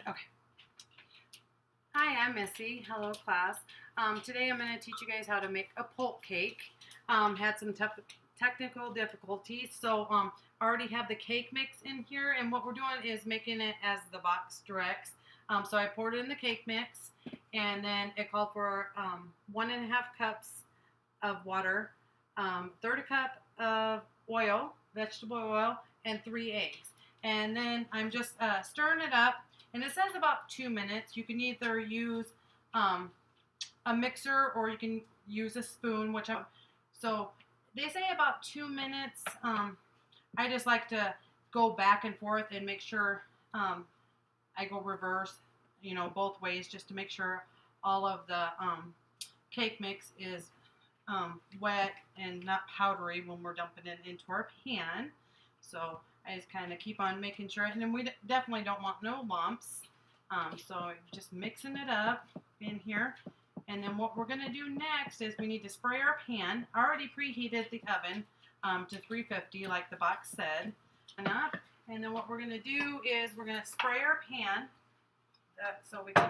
Okay. Hi, I'm Missy. Hello, class. Today I'm going to teach you guys how to make a pulp cake. Had some technical difficulties, so I already have the cake mix in here, and what we're doing is making it as the box directs. So I poured in the cake mix, and then it called for 1.5 cups of water, third a cup of oil, vegetable oil, and 3 eggs. And then I'm just stirring it up, and it says about 2 minutes. You can either use a mixer or you can use a spoon, whichever. So they say about 2 minutes. I just like to go back and forth and make sure I go reverse, both ways, just to make sure all of the cake mix is wet and not powdery when we're dumping it into our pan. So I just kind of keep on making sure, and then we definitely don't want no lumps. So just mixing it up in here. And then what we're going to do next is we need to spray our pan. I already preheated the oven to 350 like the box said. And then what we're going to do is we're going to spray our pan so we can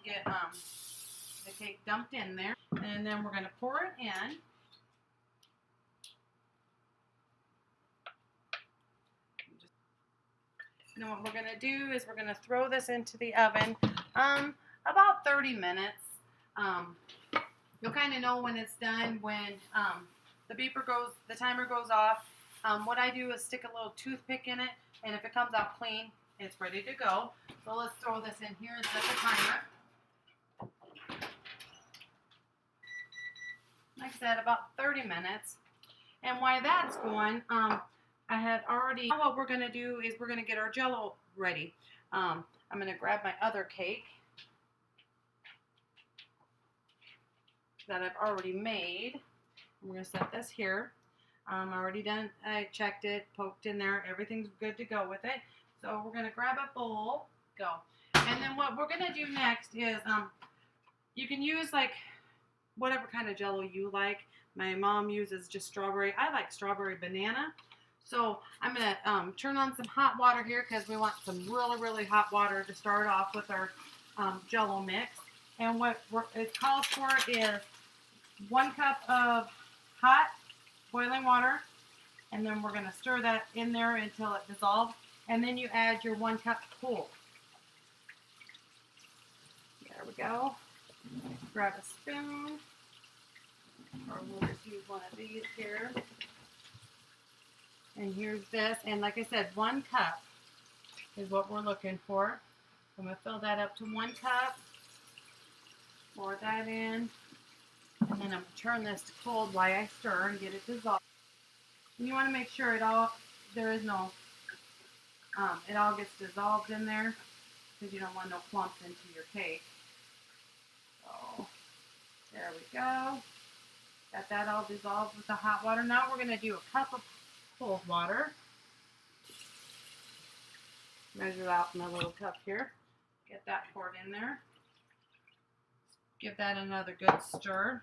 get the cake dumped in there. And then we're going to pour it in. And then what we're going to do is we're going to throw this into the oven about 30 minutes. You'll kind of know when it's done when the timer goes off. What I do is stick a little toothpick in it, and if it comes out clean, it's ready to go. So let's throw this in here and set the timer. Like I said, about 30 minutes. And while that's going, I had already, now what we're going to do is we're going to get our Jell-O ready. I'm going to grab my other cake that I've already made. We're going to set this here. Already done, I checked it, poked in there, everything's good to go with it. So we're going to grab a bowl, go. And then what we're going to do next is, you can use like whatever kind of Jell-O you like. My mom uses just strawberry. I like strawberry banana. So I'm going to turn on some hot water here because we want some really, really hot water to start off with our Jell-O mix. And what it calls for is 1 cup of hot boiling water. And then we're going to stir that in there until it dissolves. And then you add your 1 cup cold. There we go. Grab a spoon. Or we'll just use one of these here. And here's this. And like I said, 1 cup is what we're looking for. I'm going to fill that up to 1 cup. Pour that in. And then I'm going to turn this to cold while I stir and get it dissolved. And you want to make sure it all gets dissolved in there because you don't want no clumps into your cake. So there we go. Got that all dissolved with the hot water. Now we're going to do a cup of cold water. Measure out in a little cup here. Get that poured in there. Give that another good stir.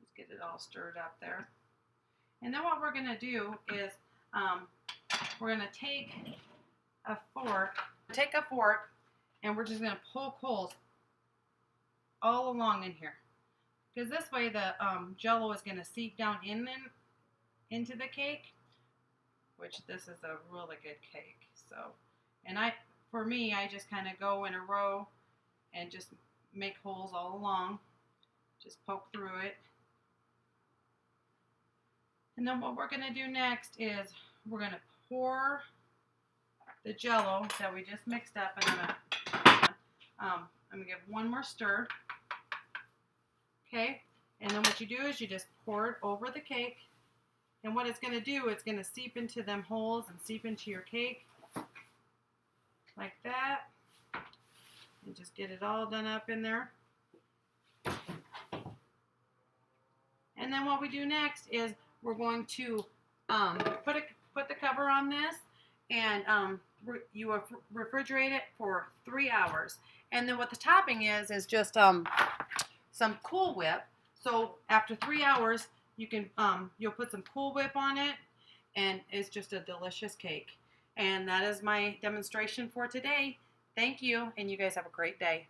Just get it all stirred up there. And then what we're going to do is we're going to take a fork, and we're just going to poke holes all along in here. Because this way the Jell-O is going to seep down into the cake, which this is a really good cake. So, and for me, I just kind of go in a row and just make holes all along. Just poke through it. And then what we're going to do next is we're going to pour the Jell-O that we just mixed up, and I'm going to give one more stir. Okay, and then what you do is you just pour it over the cake, and what it's going to do, it's going to seep into them holes and seep into your cake like that, and just get it all done up in there. And then what we do next is we're going to put the cover on this, and you refrigerate it for 3 hours. And then what the topping is just some Cool Whip. So after 3 hours, you can you'll put some Cool Whip on it, and it's just a delicious cake. And that is my demonstration for today. Thank you, and you guys have a great day.